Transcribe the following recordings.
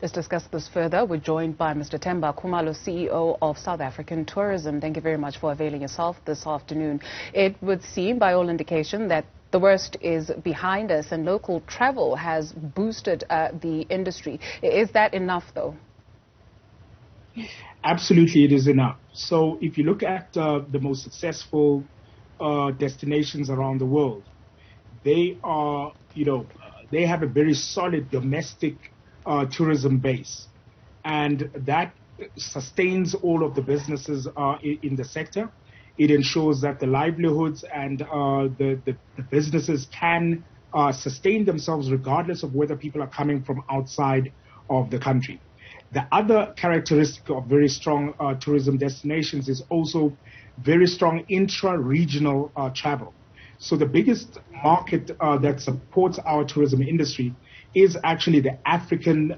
Let's discuss this further. We're joined by Mr. Themba Khumalo, CEO of South African Tourism. Thank you very much for availing yourself this afternoon. It would seem, by all indication, that the worst is behind us and local travel has boosted the industry. Is that enough, though? Absolutely, it is enough. So if you look at the most successful destinations around the world, they are, they have a very solid domestic tourism base, and that sustains all of the businesses in the sector. It ensures that the livelihoods and the businesses can sustain themselves regardless of whether people are coming from outside of the country. The other characteristic of very strong tourism destinations is also very strong intra-regional travel. So the biggest market that supports our tourism industry is actually the African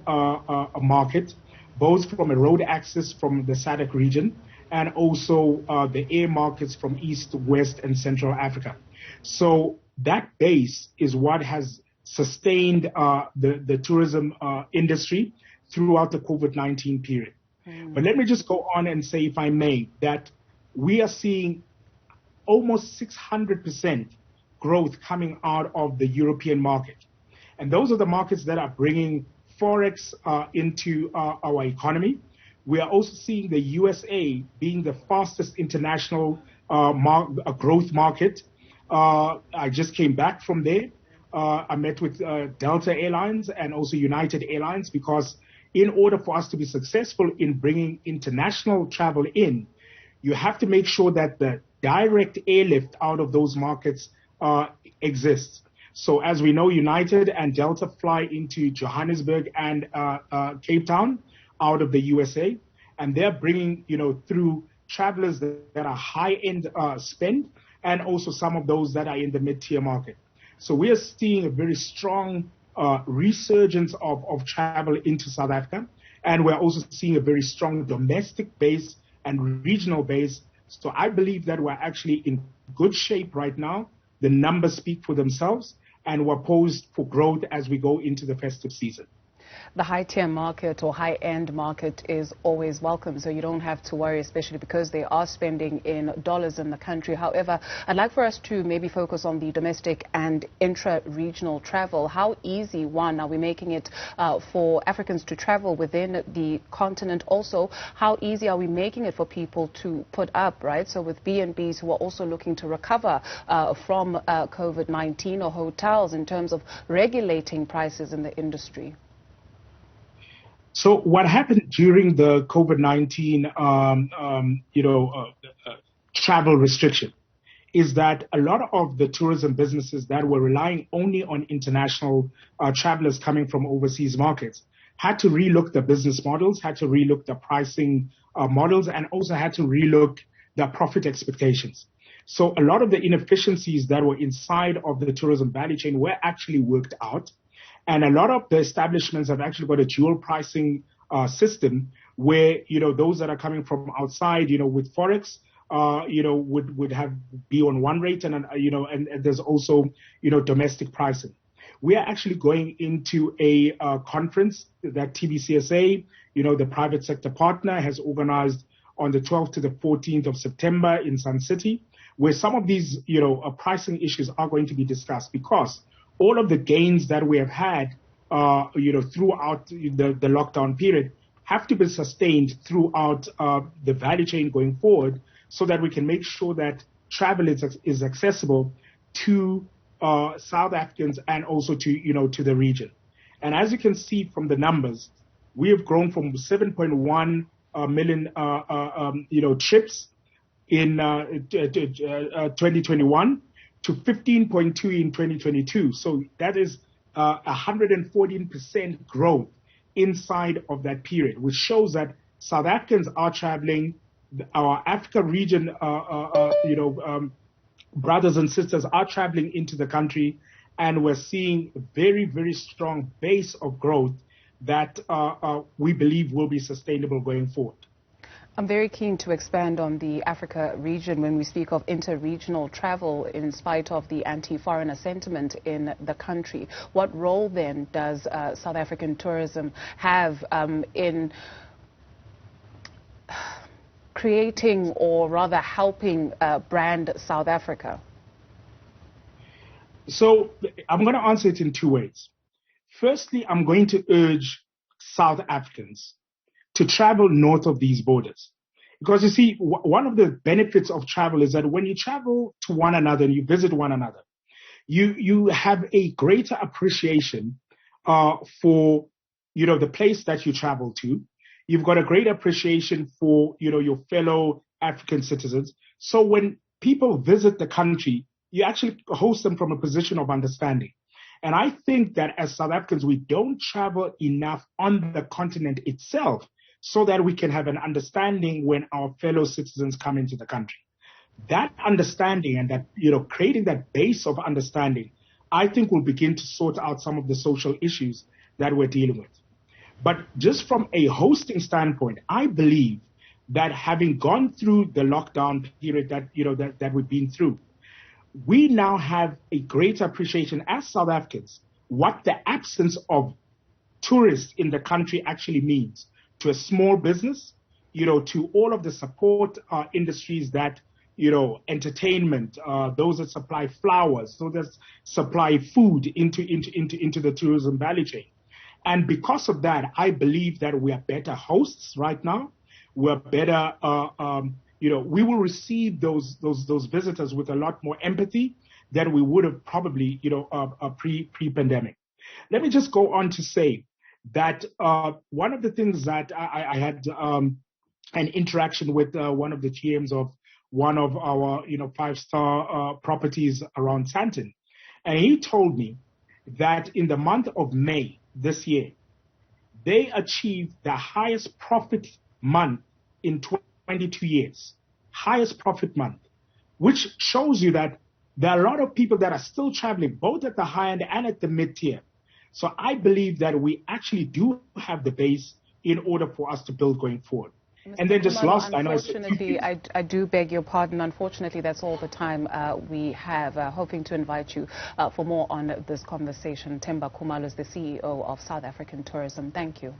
market, both from a road access from the SADC region and also the air markets from East, West, and Central Africa. So that base is what has sustained the tourism industry throughout the COVID-19 period. But let me just go on and say, if I may, that we are seeing almost 600% growth coming out of the European market. And those are the markets that are bringing Forex into our economy. We are also seeing the USA being the fastest international growth market. I just came back from there. I met with Delta Airlines and also United Airlines, because in order for us to be successful in bringing international travel in, you have to make sure that the direct airlift out of those markets exists. So as we know, United and Delta fly into Johannesburg and Cape Town out of the USA, and they're bringing, through travelers that are high-end spend, and also some of those that are in the mid-tier market. So we are seeing a very strong resurgence of travel into South Africa, and we're also seeing a very strong domestic base and regional base. So I believe that we're actually in good shape right now. The numbers speak for themselves, and we're poised for growth as we go into the festive season. The high-tier market or high-end market is always welcome, so you don't have to worry, especially because they are spending in dollars in the country. However, I'd like for us to maybe focus on the domestic and intra-regional travel. How easy, one, are we making it for Africans to travel within the continent? Also, how easy are we making it for people to put up, right? So with B&Bs who are also looking to recover from COVID-19, or hotels in terms of regulating prices in the industry? So what happened during the COVID-19, travel restriction is that a lot of the tourism businesses that were relying only on international travelers coming from overseas markets had to relook the business models, had to relook the pricing models, and also had to relook their profit expectations. So a lot of the inefficiencies that were inside of the tourism value chain were actually worked out. And a lot of the establishments have actually got a dual pricing system where, those that are coming from outside, with Forex, would be on one rate, and there's also, domestic pricing. We are actually going into a conference that TBCSA, the private sector partner, has organized on the 12th to the 14th of September in Sun City, where some of these, pricing issues are going to be discussed, because all of the gains that we have had, throughout the lockdown period have to be sustained throughout the value chain going forward, so that we can make sure that travel is accessible to South Africans and also to the region. And as you can see from the numbers, we have grown from 7.1 million trips in 2021 to 15.2 in 2022. So that is 114% growth inside of that period, which shows that South Africans are traveling. Our Africa region, brothers and sisters are traveling into the country, and we're seeing a very, very strong base of growth that we believe will be sustainable going forward. I'm very keen to expand on the Africa region when we speak of inter-regional travel in spite of the anti-foreigner sentiment in the country. What role then does South African tourism have in creating or rather helping brand South Africa? So I'm going to answer it in two ways. Firstly, I'm going to urge South Africans to travel north of these borders. Because you see, one of the benefits of travel is that when you travel to one another and you visit one another, you have a greater appreciation for, the place that you travel to. You've got a great appreciation for, your fellow African citizens. So when people visit the country, you actually host them from a position of understanding. And I think that as South Africans, we don't travel enough on the continent itself so that we can have an understanding when our fellow citizens come into the country. That understanding and that, creating that base of understanding, I think will begin to sort out some of the social issues that we're dealing with. But just from a hosting standpoint, I believe that having gone through the lockdown period that we've been through, we now have a greater appreciation as South Africans what the absence of tourists in the country actually means to a small business, to all of the support industries that, entertainment, those that supply flowers, those that supply food into the tourism value chain. And because of that, I believe that we are better hosts right now. We're better, we will receive those visitors with a lot more empathy than we would have probably, pre-pandemic. Let me just go on to say that one of the things that I had an interaction with one of the GMs of one of our, five-star properties around Sandton. And he told me that in the month of May this year, they achieved the highest profit month in 22 years. Highest profit month, which shows you that there are a lot of people that are still traveling, both at the high end and at the mid-tier. So I believe that we actually do have the base in order for us to build going forward. Mr. And then just Khumalo, last, unfortunately, I do beg your pardon. Unfortunately, that's all the time we have. Hoping to invite you for more on this conversation. Themba Khumalo is the CEO of South African Tourism. Thank you.